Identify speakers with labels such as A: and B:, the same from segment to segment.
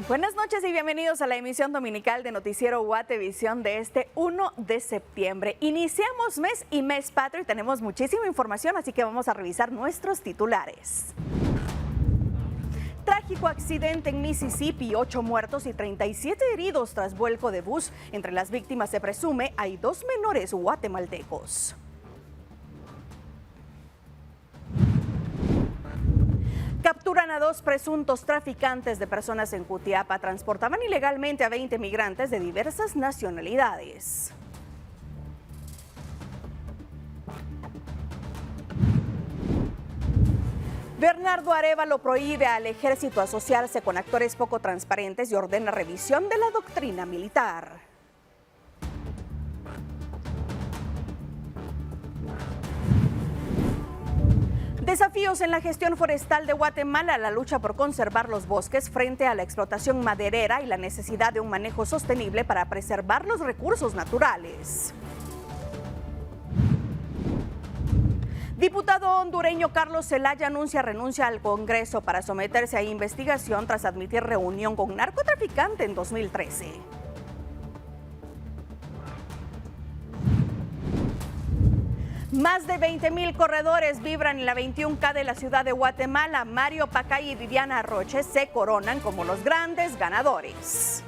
A: Buenas noches y bienvenidos a la emisión dominical de Noticiero Guatevisión de este 1 de septiembre. Iniciamos mes y mes patrio y tenemos muchísima información, así que vamos a revisar nuestros titulares. Trágico accidente en Mississippi, 8 muertos y 37 heridos tras vuelco de bus. Entre las víctimas se presume hay 2 menores guatemaltecos. Capturan a 2 presuntos traficantes de personas en Jutiapa. Transportaban ilegalmente a 20 migrantes de diversas nacionalidades. Bernardo Arévalo prohíbe al ejército asociarse con actores poco transparentes y ordena revisión de la doctrina militar. Desafíos en la gestión forestal de Guatemala, la lucha por conservar los bosques frente a la explotación maderera y la necesidad de un manejo sostenible para preservar los recursos naturales. Diputado hondureño Carlos Zelaya anuncia renuncia al Congreso para someterse a investigación tras admitir reunión con narcotraficante en 2013. Más de 20,000 corredores vibran en la 21K de la ciudad de Guatemala. Mario Pacay y Viviana Roche se coronan como los grandes ganadores.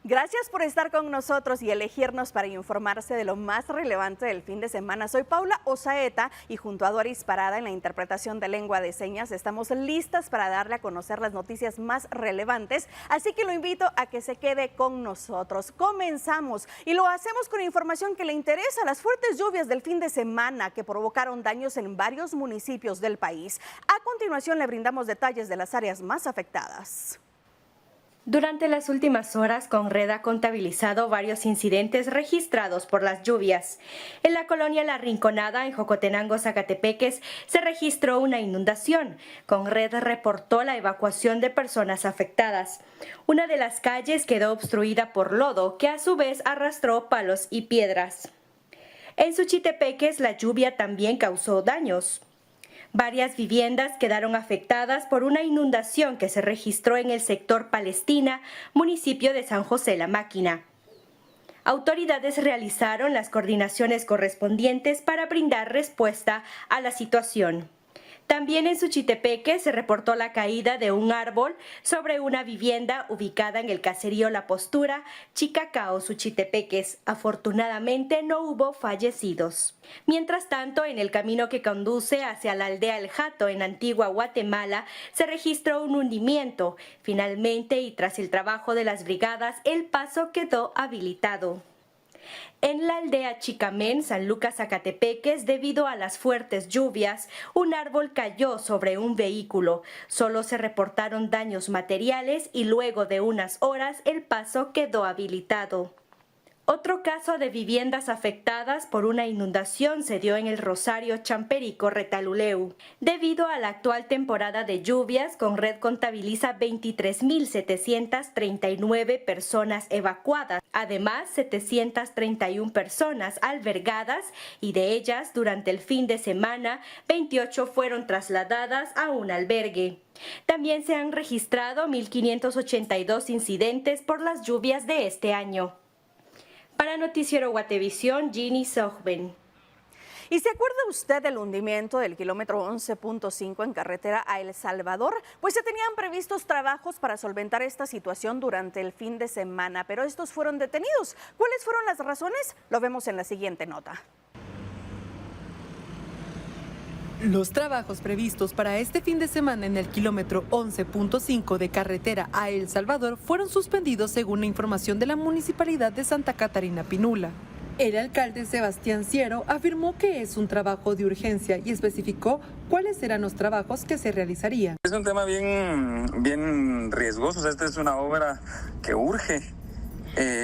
A: Gracias por estar con nosotros y elegirnos para informarse de lo más relevante del fin de semana. Soy Paula Osaeta y junto a Doris Parada en la interpretación de lengua de señas estamos listas para darle a conocer las noticias más relevantes, así que lo invito a que se quede con nosotros. Comenzamos y lo hacemos con información que le interesa: las fuertes lluvias del fin de semana que provocaron daños en varios municipios del país. A continuación le brindamos detalles de las áreas más afectadas.
B: Durante las últimas horas, Conred ha contabilizado varios incidentes registrados por las lluvias. En la colonia La Rinconada, en Jocotenango, Zacatepeques, se registró una inundación. Conred reportó la evacuación de personas afectadas. Una de las calles quedó obstruida por lodo, que a su vez arrastró palos y piedras. En Suchitepeques, la lluvia también causó daños. Varias viviendas quedaron afectadas por una inundación que se registró en el sector Palestina, municipio de San José La Máquina. Autoridades realizaron las coordinaciones correspondientes para brindar respuesta a la situación. También en Suchitepeque se reportó la caída de un árbol sobre una vivienda ubicada en el caserío La Postura, Chicacao, Suchitepeques. Afortunadamente no hubo fallecidos. Mientras tanto, en el camino que conduce hacia la aldea El Jato, en Antigua Guatemala, se registró un hundimiento. Finalmente, y tras el trabajo de las brigadas, el paso quedó habilitado. En la aldea Chicamén, San Lucas, Zacatepeques, debido a las fuertes lluvias, un árbol cayó sobre un vehículo. Solo se reportaron daños materiales y luego de unas horas el paso quedó habilitado. Otro caso de viviendas afectadas por una inundación se dio en el Rosario Champerico, Retaluleu. Debido a la actual temporada de lluvias, Conred contabiliza 23,739 personas evacuadas. Además, 731 personas albergadas y de ellas, durante el fin de semana, 28 fueron trasladadas a un albergue. También se han registrado 1.582 incidentes por las lluvias de este año. Para Noticiero Guatevisión, Ginny Sogben.
A: ¿Y se acuerda usted del hundimiento del kilómetro 11.5 en carretera a El Salvador? Pues se tenían previstos trabajos para solventar esta situación durante el fin de semana, pero estos fueron detenidos. ¿Cuáles fueron las razones? Lo vemos en la siguiente nota.
C: Los trabajos previstos para este fin de semana en el kilómetro 11.5 de carretera a El Salvador fueron suspendidos según la información de la Municipalidad de Santa Catarina Pinula. El alcalde Sebastián Ciero afirmó que es un trabajo de urgencia y especificó cuáles serán los trabajos que se realizarían.
D: Es un tema bien riesgoso, esta es una obra que urge.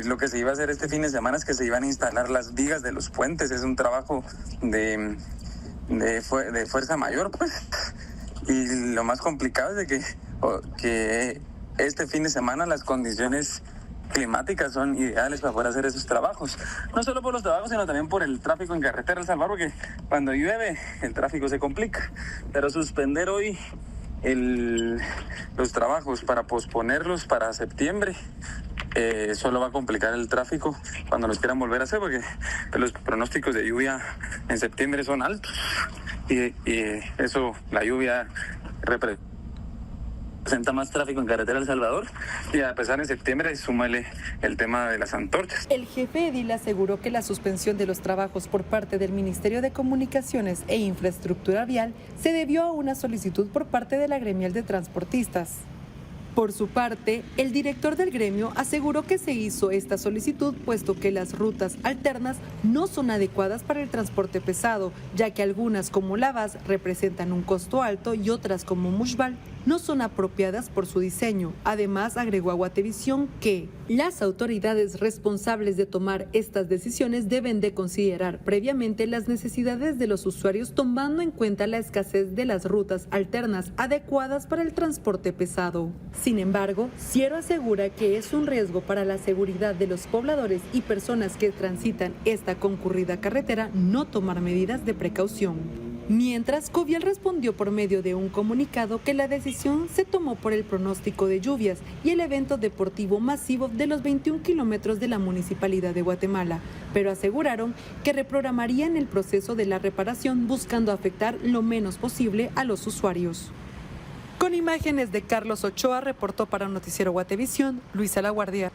D: Lo que se iba a hacer este fin de semana es que se iban a instalar las vigas de los puentes, es un trabajo de de fuerza mayor, pues. Y lo más complicado es de que este fin de semana las condiciones climáticas son ideales para poder hacer esos trabajos. No solo por los trabajos, sino también por el tráfico en carretera El Salvador, porque cuando llueve el tráfico se complica. Pero suspender hoy los trabajos para posponerlos para septiembre solo va a complicar el tráfico cuando los quieran volver a hacer, porque los pronósticos de lluvia en septiembre son altos y eso, la lluvia presenta más tráfico en carretera El Salvador, y a pesar en septiembre súmale el tema de las antorchas.
C: El jefe edil aseguró que la suspensión de los trabajos por parte del Ministerio de Comunicaciones e Infraestructura Vial se debió a una solicitud por parte de la gremial de transportistas. Por su parte, el director del gremio aseguró que se hizo esta solicitud puesto que las rutas alternas no son adecuadas para el transporte pesado, ya que algunas como Lavas representan un costo alto y otras como Mushbal no son apropiadas por su diseño. Además, agregó a Guatevisión que las autoridades responsables de tomar estas decisiones deben de considerar previamente las necesidades de los usuarios, tomando en cuenta la escasez de las rutas alternas adecuadas para el transporte pesado. Sin embargo, Ciero asegura que es un riesgo para la seguridad de los pobladores y personas que transitan esta concurrida carretera no tomar medidas de precaución. Mientras, Covial respondió por medio de un comunicado que la decisión se tomó por el pronóstico de lluvias y el evento deportivo masivo de los 21 kilómetros de la Municipalidad de Guatemala, pero aseguraron que reprogramarían el proceso de la reparación buscando afectar lo menos posible a los usuarios. Con imágenes de Carlos Ochoa, reportó para Noticiero Guatevisión, Luisa La Guardia.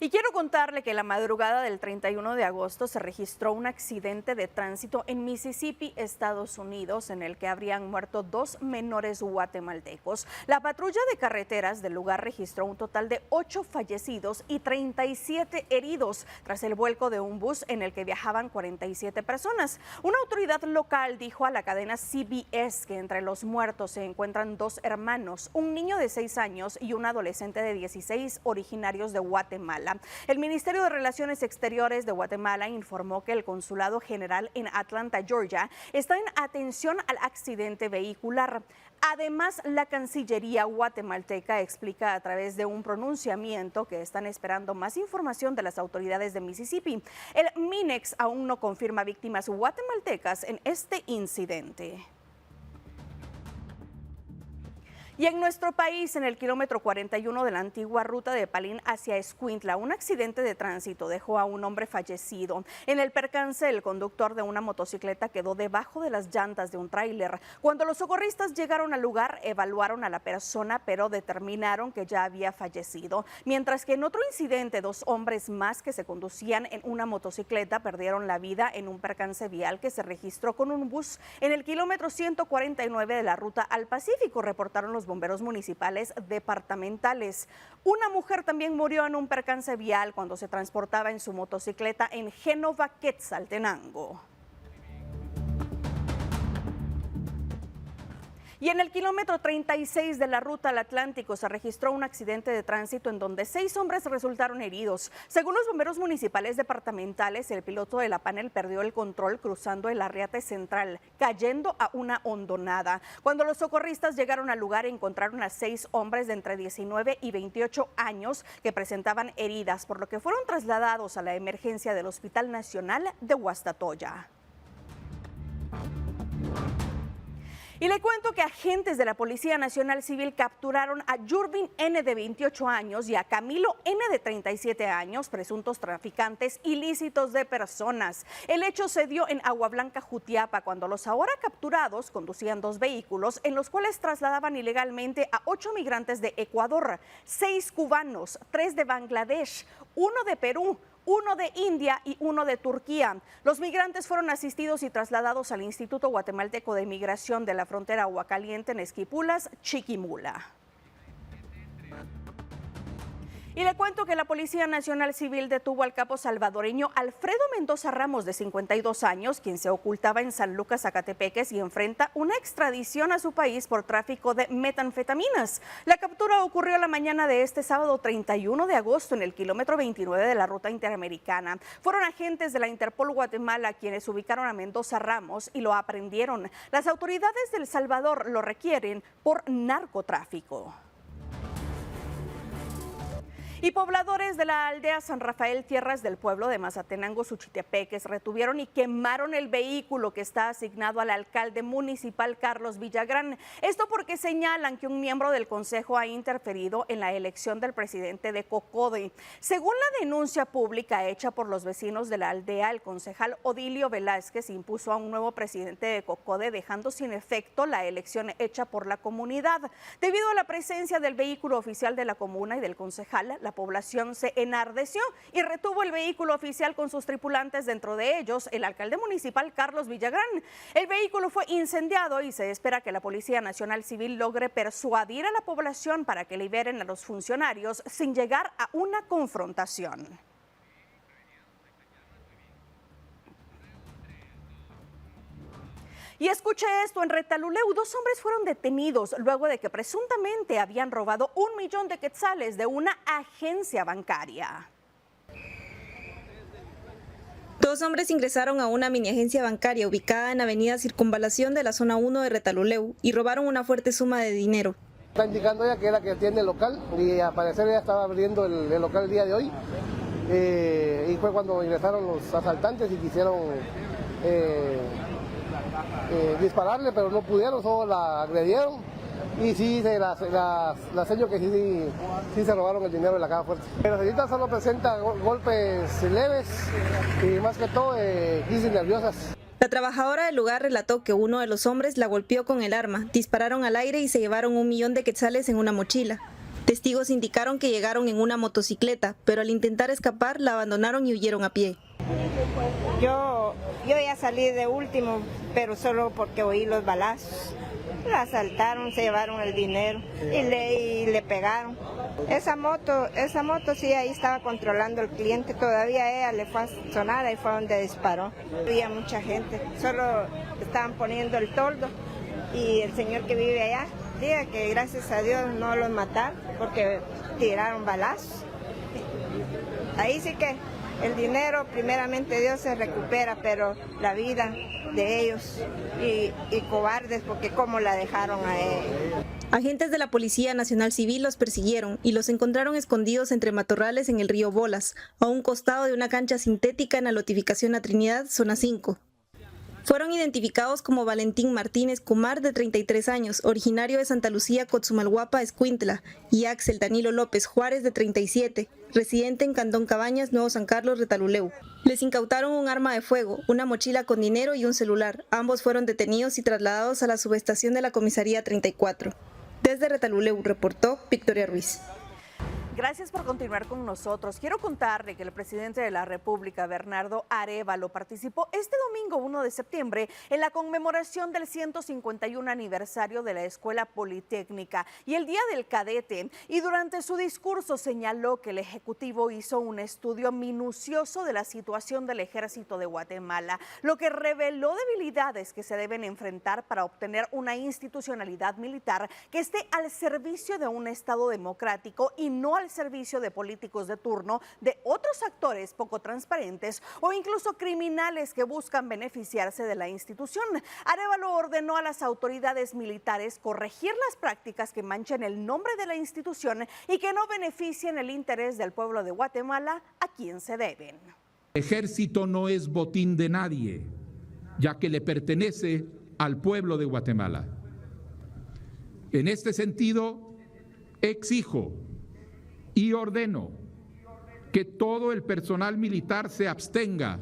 A: Y quiero contarle que la madrugada del 31 de agosto se registró un accidente de tránsito en Mississippi, Estados Unidos, en el que habrían muerto 2 menores guatemaltecos. La patrulla de carreteras del lugar registró un total de 8 fallecidos y 37 heridos tras el vuelco de un bus en el que viajaban 47 personas. Una autoridad local dijo a la cadena CBS que entre los muertos se encuentran 2 hermanos, un niño de 6 años y un adolescente de 16 originarios de Guatemala. El Ministerio de Relaciones Exteriores de Guatemala informó que el Consulado General en Atlanta, Georgia, está en atención al accidente vehicular. Además, la Cancillería guatemalteca explica a través de un pronunciamiento que están esperando más información de las autoridades de Mississippi. El MINEX aún no confirma víctimas guatemaltecas en este incidente. Y en nuestro país, en el kilómetro 41 de la antigua ruta de Palín hacia Escuintla, un accidente de tránsito dejó a un hombre fallecido. En el percance, el conductor de una motocicleta quedó debajo de las llantas de un tráiler. Cuando los socorristas llegaron al lugar, evaluaron a la persona, pero determinaron que ya había fallecido. Mientras que en otro incidente, 2 hombres más que se conducían en una motocicleta perdieron la vida en un percance vial que se registró con un bus en el kilómetro 149 de la ruta al Pacífico, reportaron los bomberos municipales departamentales. Una mujer también murió en un percance vial cuando se transportaba en su motocicleta en Génova, Quetzaltenango. Y en el kilómetro 36 de la ruta al Atlántico se registró un accidente de tránsito en donde 6 hombres resultaron heridos. Según los bomberos municipales departamentales, el piloto de la panel perdió el control cruzando el Arriate Central, cayendo a una hondonada. Cuando los socorristas llegaron al lugar, encontraron a 6 hombres de entre 19 y 28 años que presentaban heridas, por lo que fueron trasladados a la emergencia del Hospital Nacional de Guastatoya. Y le cuento que agentes de la Policía Nacional Civil capturaron a Yurvin N. de 28 años y a Camilo N. de 37 años, presuntos traficantes ilícitos de personas. El hecho se dio en Agua Blanca, Jutiapa, cuando los ahora capturados conducían 2 vehículos en los cuales trasladaban ilegalmente a 8 migrantes de Ecuador, 6 cubanos, 3 de Bangladesh, 1 de Perú, 1 de India y 1 de Turquía. Los migrantes fueron asistidos y trasladados al Instituto Guatemalteco de Migración de la frontera Agua Caliente en Esquipulas, Chiquimula. Y le cuento que la Policía Nacional Civil detuvo al capo salvadoreño Alfredo Mendoza Ramos, de 52 años, quien se ocultaba en San Lucas, Zacatepeques, y enfrenta una extradición a su país por tráfico de metanfetaminas. La captura ocurrió la mañana de este sábado 31 de agosto en el kilómetro 29 de la ruta interamericana. Fueron agentes de la Interpol Guatemala quienes ubicaron a Mendoza Ramos y lo aprendieron. Las autoridades de El Salvador lo requieren por narcotráfico. Y pobladores de la aldea San Rafael, tierras del pueblo de Mazatenango, Suchitepeques, retuvieron y quemaron el vehículo que está asignado al alcalde municipal Carlos Villagrán. Esto porque señalan que un miembro del consejo ha interferido en la elección del presidente de Cocode. Según la denuncia pública hecha por los vecinos de la aldea, el concejal Odilio Velázquez impuso a un nuevo presidente de Cocode, dejando sin efecto la elección hecha por la comunidad. Debido a la presencia del vehículo oficial de la comuna y del concejal, la población se enardeció y retuvo el vehículo oficial con sus tripulantes, dentro de ellos el alcalde municipal Carlos Villagrán. El vehículo fue incendiado y se espera que la Policía Nacional Civil logre persuadir a la población para que liberen a los funcionarios sin llegar a una confrontación. Y escuche esto, en Retaluleu 2 hombres fueron detenidos luego de que presuntamente habían robado 1 millón de quetzales de una agencia bancaria.
E: 2 hombres ingresaron a una mini agencia bancaria ubicada en Avenida Circunvalación de la zona 1 de Retaluleu y robaron una fuerte suma de dinero.
F: Está indicando ella que era que atiende el local y al parecer ella estaba abriendo el local el día de hoy. Y fue cuando ingresaron los asaltantes y quisieron dispararle, pero no pudieron, solo la agredieron y sí la sello que sí se robaron el dinero de la caja fuerte. La señorita solo presenta golpes leves y más que todo crisis nerviosas.
E: La trabajadora del lugar relató que uno de los hombres la golpeó con el arma, dispararon al aire y se llevaron 1 millón de quetzales en una mochila. Testigos indicaron que llegaron en una motocicleta, pero al intentar escapar la abandonaron y huyeron a pie.
G: Yo ya salí de último, pero solo porque oí los balazos. La asaltaron, se llevaron el dinero y le pegaron. Esa moto sí, ahí estaba controlando el cliente, todavía ella le fue a sonar, ahí fue donde disparó. Había mucha gente, solo estaban poniendo el toldo y el señor que vive allá diga que gracias a Dios no los mataron porque tiraron balazos. Ahí sí que el dinero, primeramente Dios, se recupera, pero la vida de ellos y cobardes, porque cómo la dejaron a ellos.
E: Agentes de la Policía Nacional Civil los persiguieron y los encontraron escondidos entre matorrales en el río Bolas, a un costado de una cancha sintética en la lotificación La Trinidad, zona 5. Fueron identificados como Valentín Martínez Kumar, de 33 años, originario de Santa Lucía, Cotzumalguapa, Escuintla, y Axel Danilo López Juárez, de 37, residente en Candón Cabañas, Nuevo San Carlos, Retaluleu. Les incautaron un arma de fuego, una mochila con dinero y un celular. Ambos fueron detenidos y trasladados a la subestación de la Comisaría 34. Desde Retaluleu, reportó Victoria Ruiz.
A: Gracias por continuar con nosotros. Quiero contarle que el presidente de la República, Bernardo Arévalo, participó este domingo 1 de septiembre en la conmemoración del 151 aniversario de la Escuela Politécnica y el Día del Cadete. Y durante su discurso señaló que el Ejecutivo hizo un estudio minucioso de la situación del Ejército de Guatemala, lo que reveló debilidades que se deben enfrentar para obtener una institucionalidad militar que esté al servicio de un Estado democrático y no al servicio de políticos de turno, de otros actores poco transparentes o incluso criminales que buscan beneficiarse de la institución. Arévalo ordenó a las autoridades militares corregir las prácticas que manchen el nombre de la institución y que no beneficien el interés del pueblo de Guatemala, a quien se deben.
H: El ejército no es botín de nadie, ya que le pertenece al pueblo de Guatemala. En este sentido, exijo y ordeno que todo el personal militar se abstenga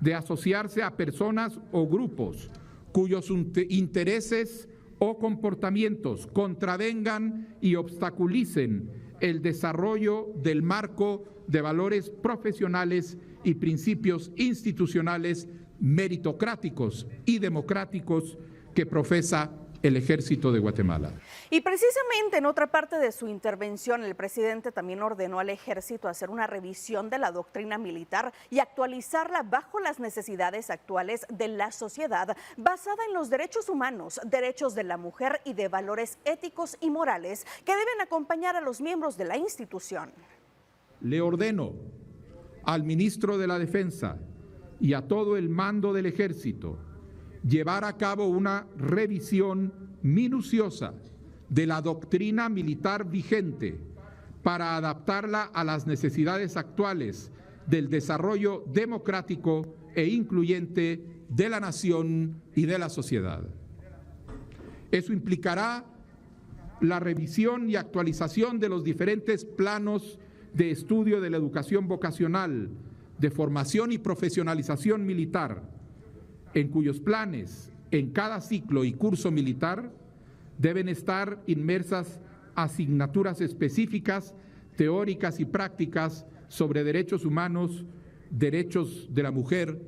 H: de asociarse a personas o grupos cuyos intereses o comportamientos contravengan y obstaculicen el desarrollo del marco de valores profesionales y principios institucionales meritocráticos y democráticos que profesa el Ejército de Guatemala.
A: Y precisamente en otra parte de su intervención, el presidente también ordenó al Ejército hacer una revisión de la doctrina militar y actualizarla bajo las necesidades actuales de la sociedad, basada en los derechos humanos, derechos de la mujer y de valores éticos y morales que deben acompañar a los miembros de la institución.
H: Le ordeno al ministro de la Defensa y a todo el mando del Ejército llevar a cabo una revisión minuciosa de la doctrina militar vigente para adaptarla a las necesidades actuales del desarrollo democrático e incluyente de la nación y de la sociedad. Eso implicará la revisión y actualización de los diferentes planos de estudio de la educación vocacional, de formación y profesionalización militar, en cuyos planes, en cada ciclo y curso militar, deben estar inmersas asignaturas específicas, teóricas y prácticas sobre derechos humanos, derechos de la mujer,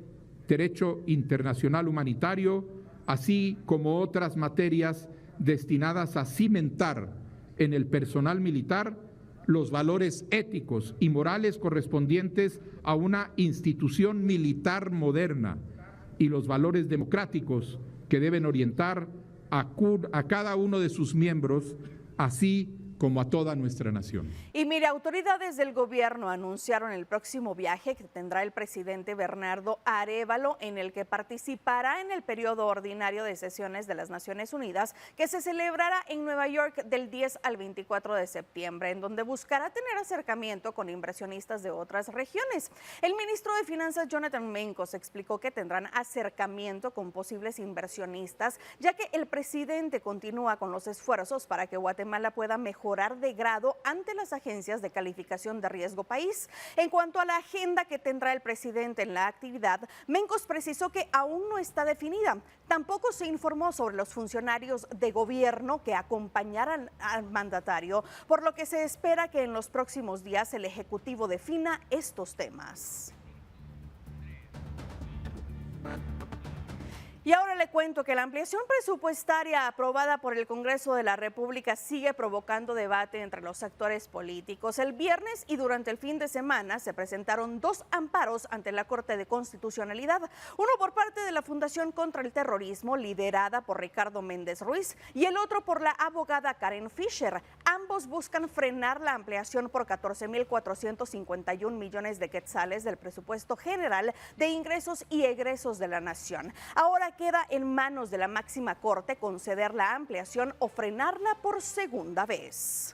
H: derecho internacional humanitario, así como otras materias destinadas a cimentar en el personal militar los valores éticos y morales correspondientes a una institución militar moderna y los valores democráticos que deben orientar a cada uno de sus miembros, así como a toda nuestra nación.
A: Y mire, autoridades del gobierno anunciaron el próximo viaje que tendrá el presidente Bernardo Arévalo, en el que participará en el periodo ordinario de sesiones de las Naciones Unidas, que se celebrará en Nueva York del 10 al 24 de septiembre, en donde buscará tener acercamiento con inversionistas de otras regiones. El ministro de Finanzas, Jonathan Mencos, explicó que tendrán acercamiento con posibles inversionistas, ya que el presidente continúa con los esfuerzos para que Guatemala pueda mejorar de grado ante las agencias de calificación de riesgo país. En cuanto a la agenda que tendrá el presidente en la actividad, Mencos precisó que aún no está definida. Tampoco se informó sobre los funcionarios de gobierno que acompañarán al mandatario, por lo que se espera que en los próximos días el Ejecutivo defina estos temas. Y ahora le cuento que la ampliación presupuestaria aprobada por el Congreso de la República sigue provocando debate entre los actores políticos. El viernes y durante el fin de semana se presentaron 2 amparos ante la Corte de Constitucionalidad, uno por parte de la Fundación contra el Terrorismo, liderada por Ricardo Méndez Ruiz, y el otro por la abogada Karen Fisher. Ambos buscan frenar la ampliación por 14.451 millones de quetzales del presupuesto general de ingresos y egresos de la nación. Ahora queda en manos de la máxima corte conceder la ampliación o frenarla por segunda vez.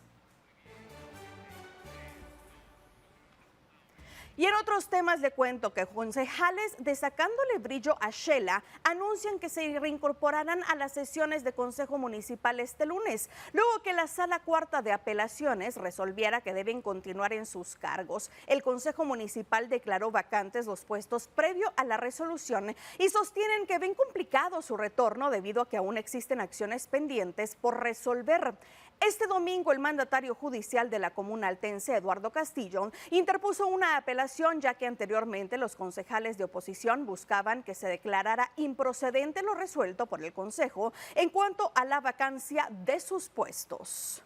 A: Y en otros temas le cuento que concejales de Sacándole Brillo a Xela anuncian que se reincorporarán a las sesiones de Consejo Municipal este lunes, luego que la Sala Cuarta de Apelaciones resolviera que deben continuar en sus cargos. El Consejo Municipal declaró vacantes los puestos previo a la resolución y sostienen que ven complicado su retorno debido a que aún existen acciones pendientes por resolver. Este domingo el mandatario judicial de la comuna altense, Eduardo Castillo, interpuso una apelación, ya que anteriormente los concejales de oposición buscaban que se declarara improcedente lo resuelto por el Consejo en cuanto a la vacancia de sus puestos.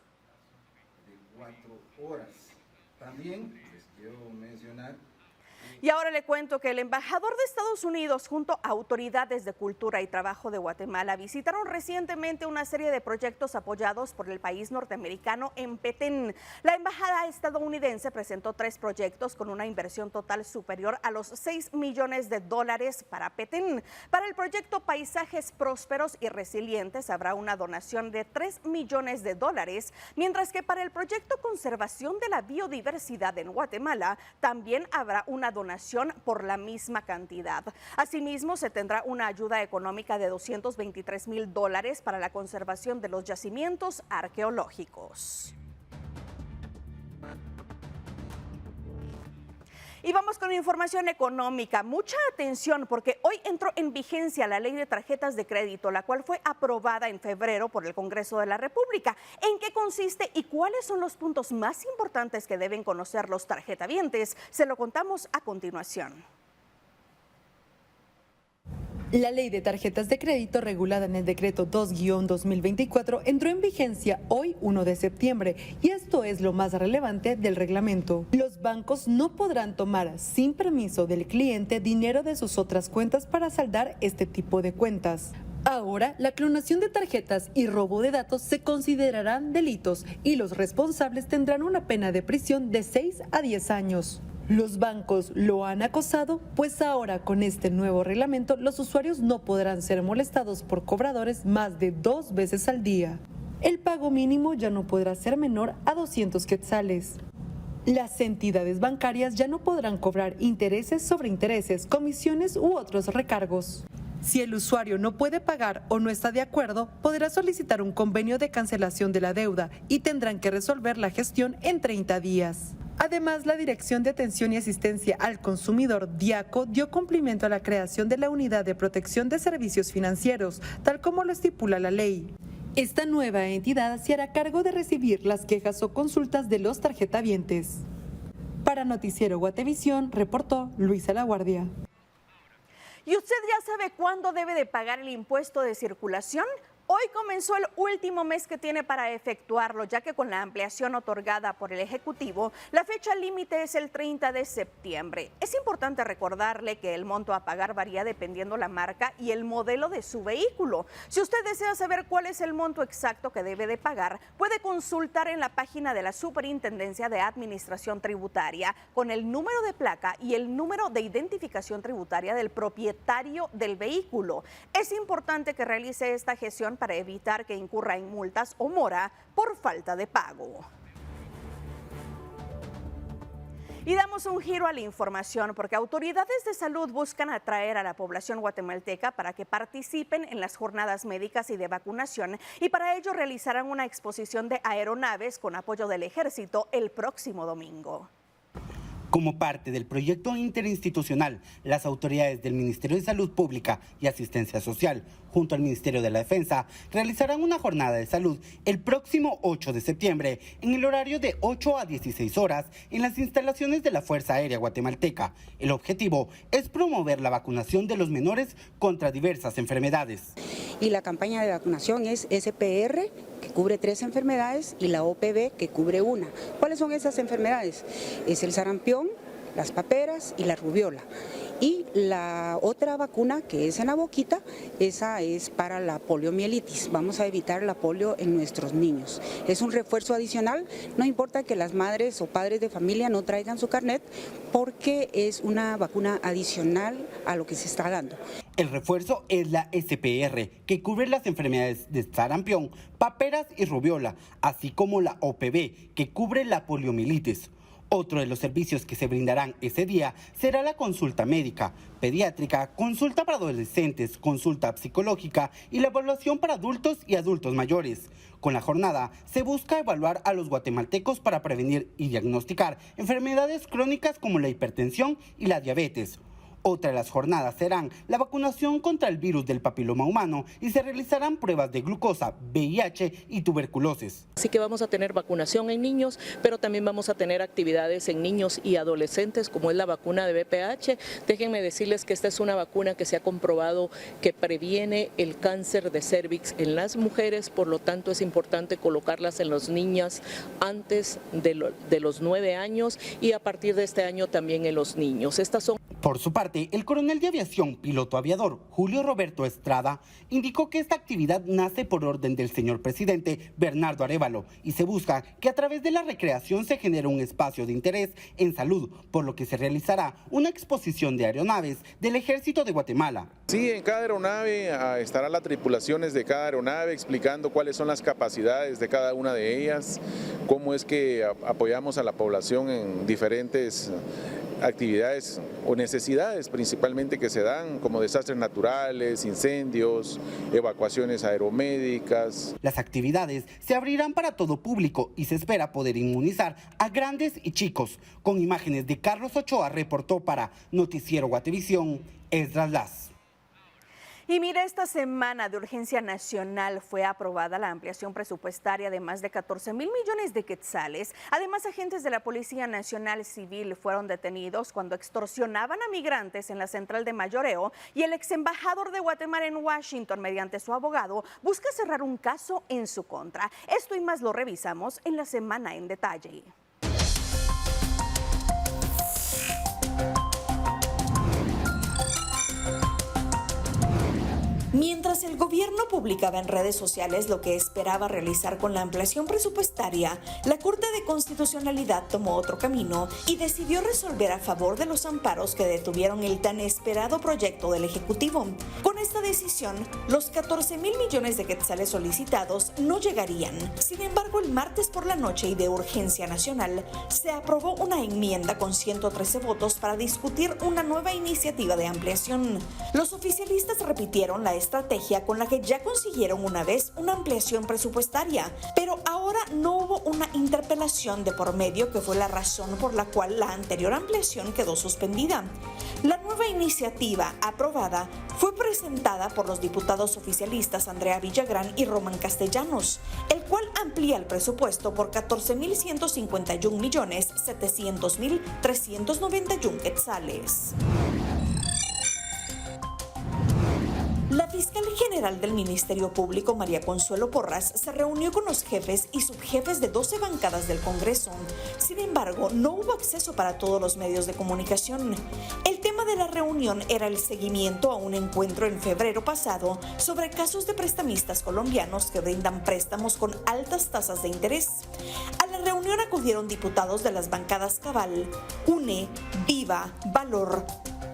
I: De 4 horas. También les quiero mencionar.
A: Y ahora le cuento que el embajador de Estados Unidos junto a autoridades de cultura y trabajo de Guatemala visitaron recientemente una serie de proyectos apoyados por el país norteamericano en Petén. La embajada estadounidense presentó 3 proyectos con una inversión total superior a los $6 millones para Petén. Para el proyecto Paisajes Prósperos y Resilientes habrá una donación de $3 millones, mientras que para el proyecto Conservación de la Biodiversidad en Guatemala también habrá una donación por la misma cantidad. Asimismo, se tendrá una ayuda económica de $223,000 para la conservación de los yacimientos arqueológicos. Y vamos con información económica. Mucha atención porque hoy entró en vigencia la ley de tarjetas de crédito, la cual fue aprobada en febrero por el Congreso de la República. ¿En qué consiste y cuáles son los puntos más importantes que deben conocer los tarjetavientes? Se lo contamos a continuación.
C: La ley de tarjetas de crédito regulada en el decreto 2-2024 entró en vigencia hoy 1 de septiembre y esto es lo más relevante del reglamento. Los bancos no podrán tomar sin permiso del cliente dinero de sus otras cuentas para saldar este tipo de cuentas. Ahora, la clonación de tarjetas y robo de datos se considerarán delitos y los responsables tendrán una pena de prisión de 6 a 10 años. Los bancos lo han acosado, pues ahora con este nuevo reglamento los usuarios no podrán ser molestados por cobradores más de 2 veces al día. El pago mínimo ya no podrá ser menor a 200 quetzales. Las entidades bancarias ya no podrán cobrar intereses sobre intereses, comisiones u otros recargos. Si el usuario no puede pagar o no está de acuerdo, podrá solicitar un convenio de cancelación de la deuda y tendrán que resolver la gestión en 30 días. Además, la Dirección de Atención y Asistencia al Consumidor, DIACO, dio cumplimiento a la creación de la Unidad de Protección de Servicios Financieros, tal como lo estipula la ley. Esta nueva entidad se hará cargo de recibir las quejas o consultas de los tarjetavientes. Para Noticiero Guatevisión, reportó Luisa Laguardia.
A: ¿Y usted ya sabe cuándo debe de pagar el impuesto de circulación? Hoy comenzó el último mes que tiene para efectuarlo, ya que con la ampliación otorgada por el Ejecutivo, la fecha límite es el 30 de septiembre. Es importante recordarle que el monto a pagar varía dependiendo la marca y el modelo de su vehículo. Si usted desea saber cuál es el monto exacto que debe de pagar, puede consultar en la página de la Superintendencia de Administración Tributaria con el número de placa y el número de identificación tributaria del propietario del vehículo. Es importante que realice esta gestión para evitar que incurra en multas o mora por falta de pago. Y damos un giro a la información porque autoridades de salud buscan atraer a la población guatemalteca para que participen en las jornadas médicas y de vacunación, y para ello realizarán una exposición de aeronaves con apoyo del Ejército el próximo domingo.
J: Como parte del proyecto interinstitucional, las autoridades del Ministerio de Salud Pública y Asistencia Social, junto al Ministerio de la Defensa, realizarán una jornada de salud el próximo 8 de septiembre en el horario de 8 a 16 horas en las instalaciones de la Fuerza Aérea Guatemalteca. El objetivo es promover la vacunación de los menores contra diversas enfermedades.
K: Y la campaña de vacunación es SPR, que cubre 3 enfermedades, y la OPV, que cubre 1. ¿Cuáles son esas enfermedades? Es el sarampión, las paperas y la rubiola. Y la otra vacuna, que es en la boquita, esa es para la poliomielitis. Vamos a evitar la polio en nuestros niños. Es un refuerzo adicional, no importa que las madres o padres de familia no traigan su carnet, porque es una vacuna adicional a lo que se está dando.
J: El refuerzo es la SPR, que cubre las enfermedades de sarampión, paperas y rubiola, así como la OPV, que cubre la poliomielitis. Otro de los servicios que se brindarán ese día será la consulta médica, pediátrica, consulta para adolescentes, consulta psicológica y la evaluación para adultos y adultos mayores. Con la jornada se busca evaluar a los guatemaltecos para prevenir y diagnosticar enfermedades crónicas como la hipertensión y la diabetes. Otra de las jornadas serán la vacunación contra el virus del papiloma humano y se realizarán pruebas de glucosa, VIH y tuberculosis.
L: Así que vamos a tener vacunación en niños, pero también vamos a tener actividades en niños y adolescentes, como es la vacuna de VPH. Déjenme decirles que esta es una vacuna que se ha comprobado que previene el cáncer de cérvix en las mujeres, por lo tanto es importante colocarlas en las niñas antes de los 9 años y a partir de este año también en los niños. Estas son...
J: Por su parte, el coronel de aviación, piloto aviador Julio Roberto Estrada, indicó que esta actividad nace por orden del señor presidente Bernardo Arévalo y se busca que a través de la recreación se genere un espacio de interés en salud, por lo que se realizará una exposición de aeronaves del Ejército de Guatemala.
M: Sí, en cada aeronave estarán las tripulaciones de cada aeronave explicando cuáles son las capacidades de cada una de ellas, cómo es que apoyamos a la población en diferentes actividades o necesidades principalmente que se dan, como desastres naturales, incendios, evacuaciones aeromédicas.
J: Las actividades se abrirán para todo público y se espera poder inmunizar a grandes y chicos. Con imágenes de Carlos Ochoa, reportó para Noticiero Guatevisión, Esdras Las.
A: Y mire, esta semana de urgencia nacional fue aprobada la ampliación presupuestaria de más de 14,000 millones de quetzales. Además, agentes de la Policía Nacional Civil fueron detenidos cuando extorsionaban a migrantes en la central de mayoreo y el ex embajador de Guatemala en Washington, mediante su abogado, busca cerrar un caso en su contra. Esto y más lo revisamos en la semana en detalle.
N: Mientras el gobierno publicaba en redes sociales lo que esperaba realizar con la ampliación presupuestaria, la Corte de Constitucionalidad tomó otro camino y decidió resolver a favor de los amparos que detuvieron el tan esperado proyecto del Ejecutivo. Con esta decisión, los 14,000 millones de quetzales solicitados no llegarían. Sin embargo, el martes por la noche y de urgencia nacional, se aprobó una enmienda con 113 votos para discutir una nueva iniciativa de ampliación. Los oficialistas repitieron la estrategia con la que ya consiguieron una vez una ampliación presupuestaria, pero ahora no hubo una interpelación de por medio, que fue la razón por la cual la anterior ampliación quedó suspendida. La nueva iniciativa aprobada fue presentada por los diputados oficialistas Andrea Villagrán y Román Castellanos, el cual amplía el presupuesto por 14,151,700,391 quetzales. La fiscal general del Ministerio Público, María Consuelo Porras, se reunió con los jefes y subjefes de 12 bancadas del Congreso. Sin embargo, no hubo acceso para todos los medios de comunicación. El tema de la reunión era el seguimiento a un encuentro en febrero pasado sobre casos de prestamistas colombianos que brindan préstamos con altas tasas de interés. A la reunión acudieron diputados de las bancadas Cabal, UNE, Viva, Valor,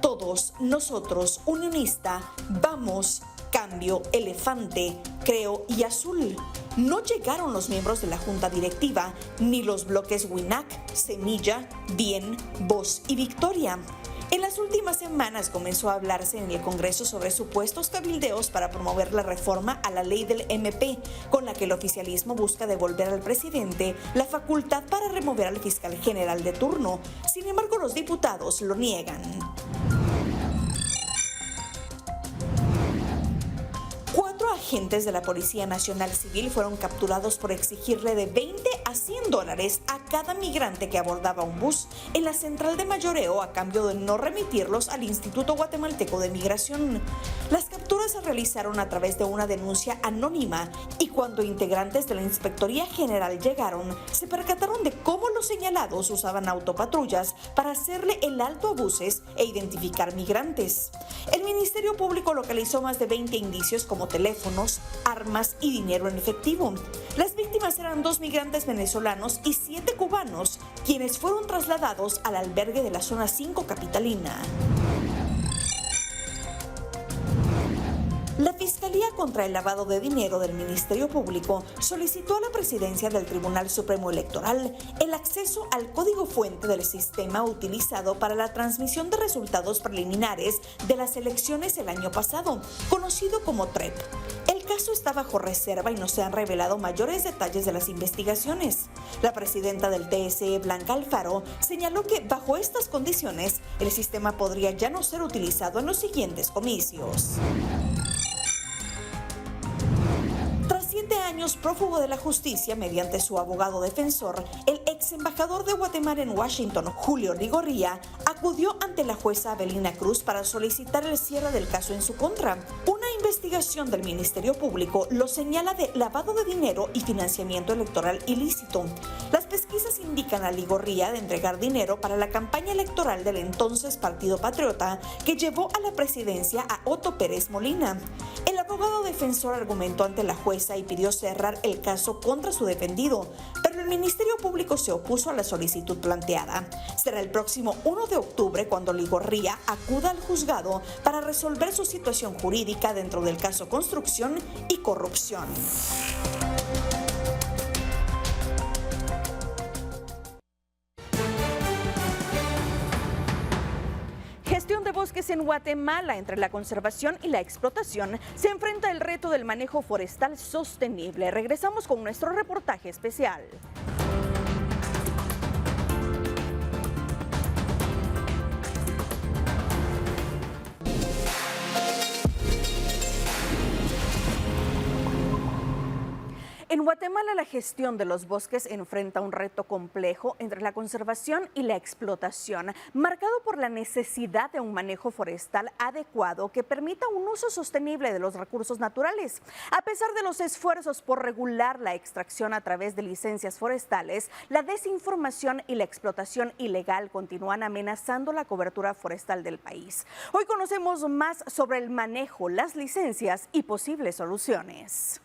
N: Todos, Nosotros, Unionista, Vamos, Cambio, Elefante, Creo y Azul. No llegaron los miembros de la Junta Directiva, ni los bloques WINAC, Semilla, Bien, Voz y Victoria. En las últimas semanas comenzó a hablarse en el Congreso sobre supuestos cabildeos para promover la reforma a la ley del MP, con la que el oficialismo busca devolver al presidente la facultad para remover al fiscal general de turno. Sin embargo, los diputados lo niegan. Agentes de la Policía Nacional Civil fueron capturados por exigirle de $20 a $100 a cada migrante que abordaba un bus en la central de mayoreo a cambio de no remitirlos al Instituto Guatemalteco de Migración. Las capturas se realizaron a través de una denuncia anónima y cuando integrantes de la Inspectoría General llegaron, se percataron de cómo los señalados usaban autopatrullas para hacerle el alto a buses e identificar migrantes. El Ministerio Público localizó más de 20 indicios como teléfonos, armas y dinero en efectivo. Las víctimas eran 2 migrantes venezolanos y 7 cubanos, quienes fueron trasladados al albergue de la zona 5 capitalina. La Fiscalía contra el Lavado de Dinero del Ministerio Público solicitó a la Presidencia del Tribunal Supremo Electoral el acceso al código fuente del sistema utilizado para la transmisión de resultados preliminares de las elecciones el año pasado, conocido como TREP. El caso está bajo reserva y no se han revelado mayores detalles de las investigaciones. La presidenta del TSE, Blanca Alfaro, señaló que bajo estas condiciones el sistema podría ya no ser utilizado en los siguientes comicios. Tras 7 años prófugo de la justicia mediante su abogado defensor, el ex embajador de Guatemala en Washington, Julio Ligorría, acudió ante la jueza Avelina Cruz para solicitar el cierre del caso en su contra. Una investigación del Ministerio Público lo señala de lavado de dinero y financiamiento electoral ilícito. Las pesquisas indican a Ligorría de entregar dinero para la campaña electoral del entonces Partido Patriota, que llevó a la presidencia a Otto Pérez Molina. El abogado defensor argumentó ante la jueza y pidió cerrar el caso contra su defendido, pero el Ministerio Público se opuso a la solicitud planteada. Será el próximo 1 de octubre cuando Ligorría acuda al juzgado para resolver su situación jurídica dentro del caso Construcción y Corrupción.
A: Gestión de bosques en Guatemala. Entre la conservación y la explotación se enfrenta el reto del manejo forestal sostenible. Regresamos con nuestro reportaje especial. En Guatemala, la gestión de los bosques enfrenta un reto complejo entre la conservación y la explotación, marcado por la necesidad de un manejo forestal adecuado que permita un uso sostenible de los recursos naturales. A pesar de los esfuerzos por regular la extracción a través de licencias forestales, la desinformación y la explotación ilegal continúan amenazando la cobertura forestal del país. Hoy conocemos más sobre el manejo, las licencias y posibles soluciones.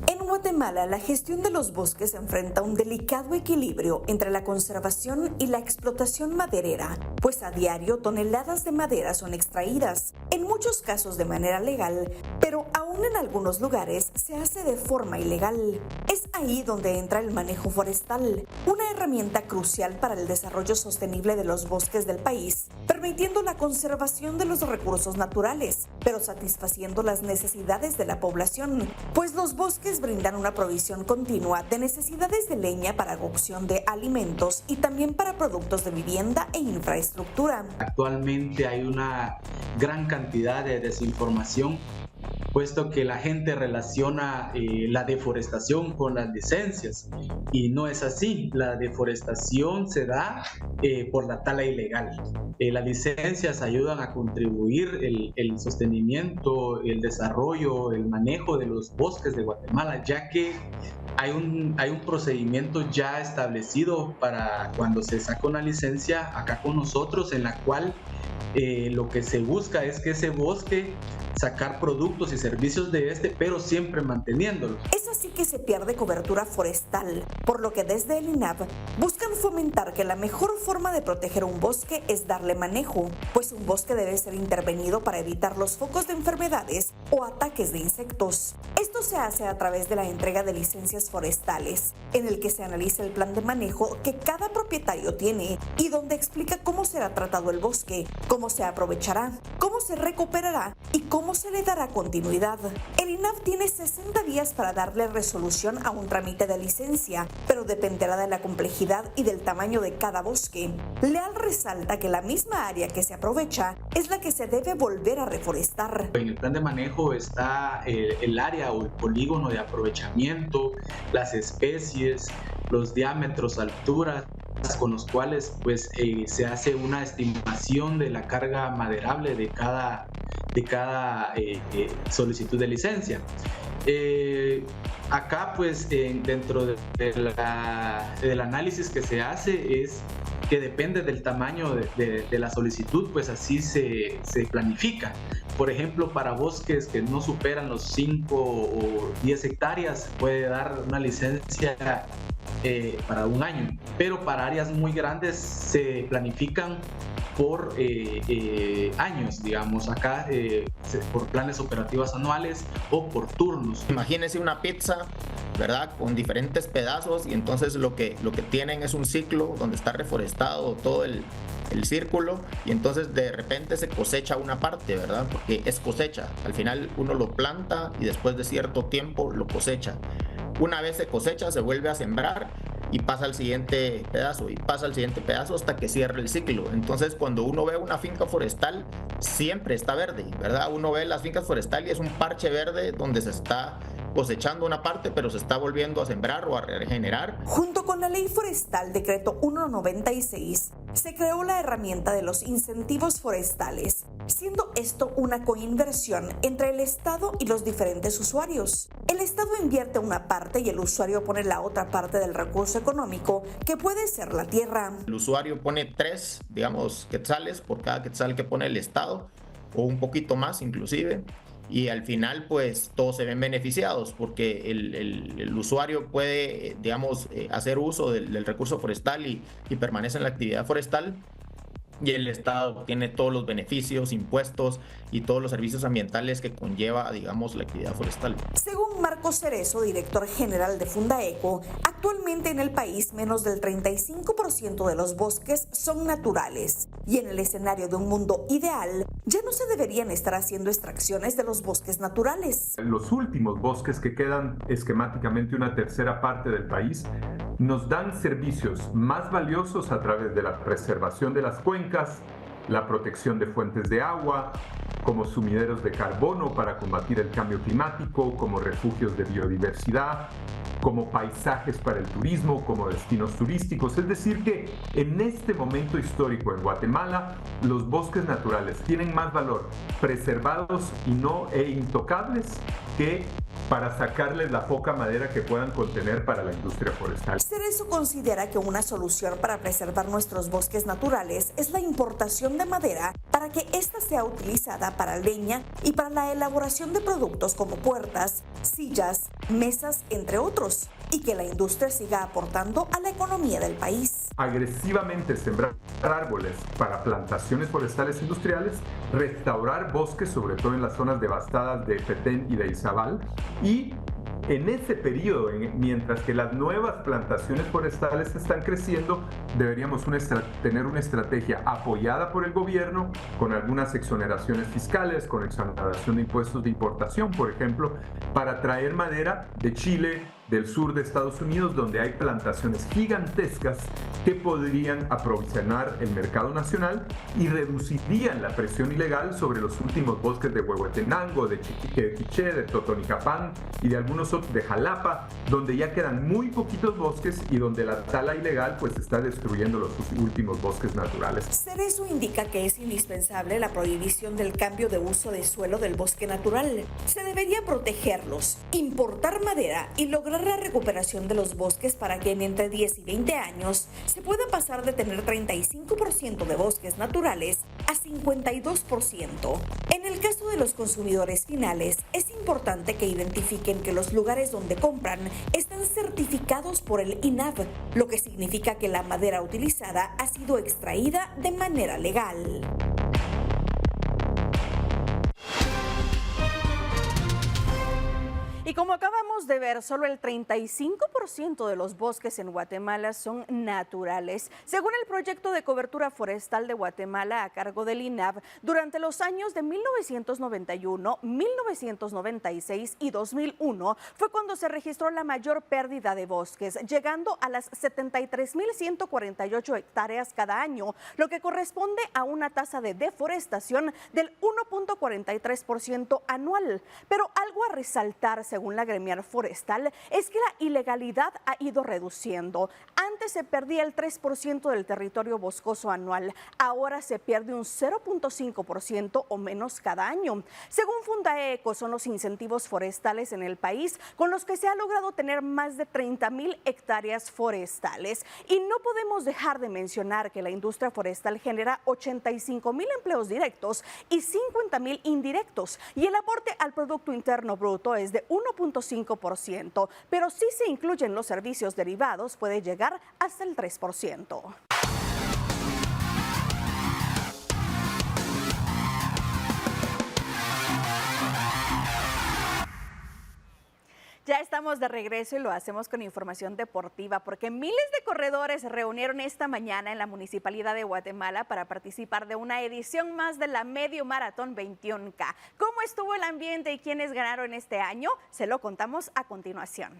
N: En Guatemala, la gestión de los bosques enfrenta un delicado equilibrio entre la conservación y la explotación maderera, pues a diario toneladas de madera son extraídas, en muchos casos de manera legal, pero aún en algunos lugares se hace de forma ilegal. Es ahí donde entra el manejo forestal, una herramienta crucial para el desarrollo sostenible de los bosques del país, permitiendo la conservación de los recursos naturales, pero satisfaciendo las necesidades de la población, pues los bosques brindan una provisión continua de necesidades de leña para cocción de alimentos y también para productos de vivienda e infraestructura.
O: Actualmente hay una gran cantidad de desinformación, puesto que la gente relaciona la deforestación con las licencias, y no es así. La deforestación se da por la tala ilegal. Las licencias ayudan a contribuir el sostenimiento, el desarrollo, el manejo de los bosques de Guatemala, ya que hay un procedimiento ya establecido para cuando se saca una licencia acá con nosotros, en la cual lo que se busca es que ese bosque sacar productos y servicios de pero siempre manteniéndolo.
N: Es así que se pierde cobertura forestal, por lo que desde el INAV buscan fomentar que la mejor forma de proteger un bosque es darle manejo, pues un bosque debe ser intervenido para evitar los focos de enfermedades o ataques de insectos. Esto se hace a través de la entrega de licencias forestales, en el que se analiza el plan de manejo que cada propietario tiene y donde explica cómo será tratado el bosque, cómo se aprovechará, cómo se recuperará y cómo se le dará continuidad. El INAV tiene 60 días para darle resolución a un trámite de licencia, pero dependerá de la complejidad y del tamaño de cada bosque. Leal resalta que la misma área que se aprovecha es la que se debe volver a reforestar.
O: En el plan de manejo está el área o el polígono de aprovechamiento, las especies, los diámetros, alturas, con los cuales pues se hace una estimación de la carga maderable de cada solicitud de licencia. Acá pues dentro del análisis que se hace es que depende del tamaño de la solicitud, pues así se planifica. Por ejemplo, para bosques que no superan los 5 o 10 hectáreas puede dar una licencia para un año, pero para áreas muy grandes se planifican por años, digamos, acá por planes operativos anuales o por turnos.
P: Imagínense una pizza, ¿verdad?, con diferentes pedazos, y entonces lo que tienen es un ciclo donde está reforestado todo el círculo, y entonces de repente se cosecha una parte, ¿verdad?, porque es cosecha. Al final uno lo planta y después de cierto tiempo lo cosecha. Una vez se cosecha, se vuelve a sembrar y pasa al siguiente pedazo y pasa al siguiente pedazo hasta que cierre el ciclo. Entonces, cuando uno ve una finca forestal, siempre está verde, ¿verdad? Uno ve las fincas forestales y es un parche verde donde se está cosechando una parte, pero se está volviendo a sembrar o a regenerar.
N: Junto con la Ley Forestal Decreto 196, se creó la herramienta de los incentivos forestales, siendo esto una coinversión entre el Estado y los diferentes usuarios. El Estado invierte una parte y el usuario pone la otra parte del recurso económico, que puede ser la tierra.
P: El usuario pone 3, digamos, quetzales por cada quetzal que pone el Estado, o un poquito más inclusive. Y al final pues todos se ven beneficiados porque el usuario puede, digamos, hacer uso del recurso forestal y permanece en la actividad forestal, y el Estado tiene todos los beneficios, impuestos y todos los servicios ambientales que conlleva, digamos, la actividad forestal.
N: Según Marcos Cerezo, director general de Fundaeco, actualmente en el país menos del 35% de los bosques son naturales, y en el escenario de un mundo ideal ya no se deberían estar haciendo extracciones de los bosques naturales.
Q: Los últimos bosques, que quedan esquemáticamente una tercera parte del país, nos dan servicios más valiosos a través de la preservación de las cuencas, la protección de fuentes de agua, como sumideros de carbono para combatir el cambio climático, como refugios de biodiversidad, como paisajes para el turismo, como destinos turísticos. Es decir que en este momento histórico en Guatemala, los bosques naturales tienen más valor preservados e intocables que para sacarles la poca madera que puedan contener para la industria forestal.
N: Cerezo considera que una solución para preservar nuestros bosques naturales es la importación de madera para que ésta sea utilizada para leña y para la elaboración de productos como puertas, sillas, mesas, entre otros, y que la industria siga aportando a la economía del país.
Q: Agresivamente sembrar árboles para plantaciones forestales industriales, restaurar bosques, sobre todo en las zonas devastadas de Petén y de Izabal, y en ese periodo, mientras que las nuevas plantaciones forestales están creciendo, deberíamos tener una estrategia apoyada por el gobierno, con algunas exoneraciones fiscales, con exoneración de impuestos de importación, por ejemplo, para traer madera de Chile, del sur de Estados Unidos, donde hay plantaciones gigantescas que podrían aprovisionar el mercado nacional y reducirían la presión ilegal sobre los últimos bosques de Huehuetenango, de Chiquiché, de Totonicapán y de algunos otros, de Jalapa, donde ya quedan muy poquitos bosques y donde la tala ilegal pues está destruyendo los últimos bosques naturales.
N: Cerezo indica que es indispensable la prohibición del cambio de uso de suelo del bosque natural. Se debería protegerlos, importar madera y lograr la recuperación de los bosques para que en entre 10 y 20 años se pueda pasar de tener 35% de bosques naturales a 52%. En el caso de los consumidores finales, es importante que identifiquen que los lugares donde compran están certificados por el INAV, lo que significa que la madera utilizada ha sido extraída de manera legal.
A: Y como acabamos de ver, solo el 35% de los bosques en Guatemala son naturales. Según el proyecto de cobertura forestal de Guatemala a cargo del INAV, durante los años de 1991, 1996 y 2001 fue cuando se registró la mayor pérdida de bosques, llegando a las 73.148 hectáreas cada año, lo que corresponde a una tasa de deforestación del 1.43% anual. Pero algo a resaltar, según la gremial forestal, es que la ilegalidad ha ido reduciendo. Antes se perdía el 3% del territorio boscoso anual, ahora se pierde un 0.5% o menos cada año. Según Fundaeco, son los incentivos forestales en el país con los que se ha logrado tener más de 30.000 hectáreas forestales. Y no podemos dejar de mencionar que la industria forestal genera 85.000 empleos directos y 50.000 indirectos, y el aporte al Producto Interno Bruto es de 1.5%, pero si se incluyen los servicios derivados puede llegar hasta el 3%. Ya estamos de regreso y lo hacemos con información deportiva porque miles de corredores se reunieron esta mañana en la Municipalidad de Guatemala para participar de una edición más de la Medio Maratón 21K. ¿Cómo estuvo el ambiente y quiénes ganaron este año? Se lo contamos a continuación.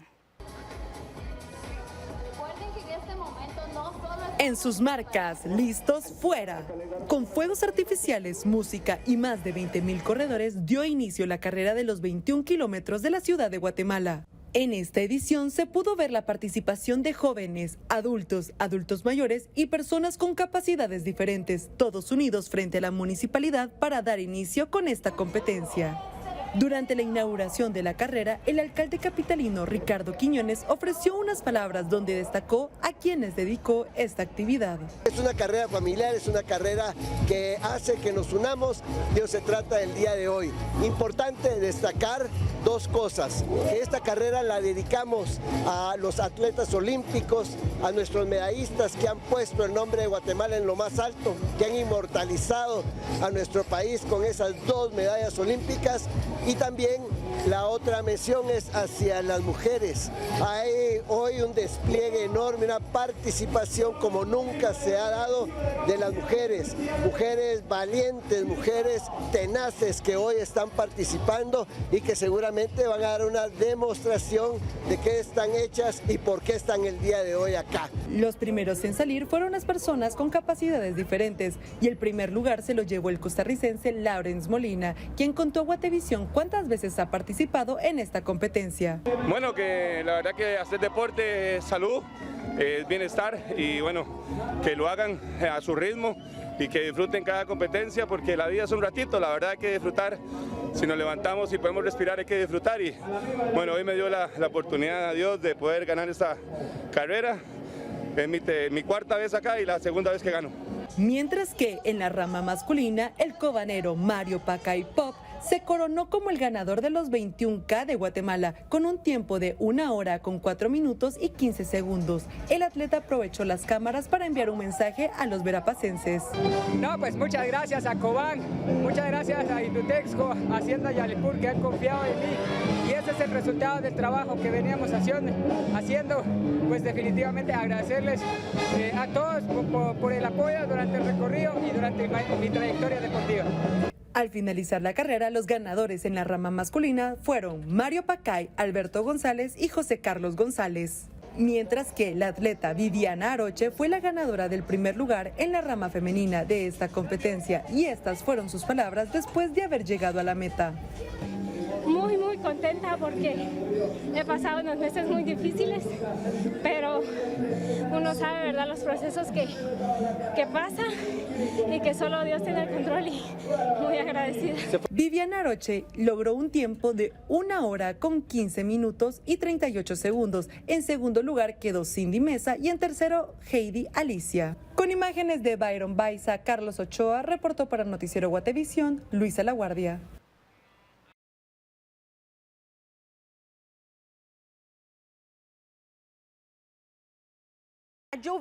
C: En sus marcas, listos, fuera. Con fuegos artificiales, música y más de 20.000 corredores dio inicio la carrera de los 21 kilómetros de la ciudad de Guatemala. En esta edición se pudo ver la participación de jóvenes, adultos, adultos mayores y personas con capacidades diferentes, todos unidos frente a la municipalidad para dar inicio con esta competencia. Durante la inauguración de la carrera, el alcalde capitalino Ricardo Quiñones ofreció unas palabras donde destacó a quienes dedicó esta actividad.
R: Es una carrera familiar, es una carrera que hace que nos unamos, de eso se trata el día de hoy. Importante destacar dos cosas, que esta carrera la dedicamos a los atletas olímpicos, a nuestros medallistas que han puesto el nombre de Guatemala en lo más alto, que han inmortalizado a nuestro país con esas 2 medallas olímpicas, Y también la otra mención es hacia las mujeres. Hay hoy un despliegue enorme, una participación como nunca se ha dado de las mujeres. Mujeres valientes, mujeres tenaces que hoy están participando y que seguramente van a dar una demostración de qué están hechas y por qué están el día de hoy acá.
C: Los primeros en salir fueron las personas con capacidades diferentes y el primer lugar se lo llevó el costarricense Lawrence Molina, quien contó a Guatevisión cuántas veces ha participado en esta competencia.
S: Bueno, que la verdad que hacer deporte es salud, es bienestar y bueno, que lo hagan a su ritmo y que disfruten cada competencia porque la vida es un ratito, la verdad hay que disfrutar. Si nos levantamos y podemos respirar hay que disfrutar y bueno, hoy me dio la oportunidad a Dios de poder ganar esta carrera. Es mi cuarta vez acá y la segunda vez que gano.
C: Mientras que en la rama masculina, el cobanero Mario Pacay Pop se coronó como el ganador de los 21K de Guatemala con un tiempo de 1 hora con 4 minutos y 15 segundos. El atleta aprovechó las cámaras para enviar un mensaje a los verapacenses.
T: No, pues muchas gracias a Cobán, muchas gracias a Indutexco, a Hacienda Yalipur que han confiado en mí y ese es el resultado del trabajo que veníamos haciendo. Pues definitivamente agradecerles a todos por el apoyo durante el recorrido y durante mi trayectoria deportiva.
C: Al finalizar la carrera, los ganadores en la rama masculina fueron Mario Pacay, Alberto González y José Carlos González. Mientras que la atleta Viviana Aroche fue la ganadora del primer lugar en la rama femenina de esta competencia y estas fueron sus palabras después de haber llegado a la meta.
U: Muy contenta porque he pasado unos meses muy difíciles, pero uno sabe, ¿verdad?, los procesos que pasan y que solo Dios tiene el control y muy agradecida.
C: Viviana Aroche logró un tiempo de 1 hora con 15 minutos y 38 segundos. En segundo lugar quedó Cindy Mesa y en tercero Heidi Alicia. Con imágenes de Byron Baiza, Carlos Ochoa, reportó para Noticiero Guatevisión, Luisa La Guardia.
A: Lluvia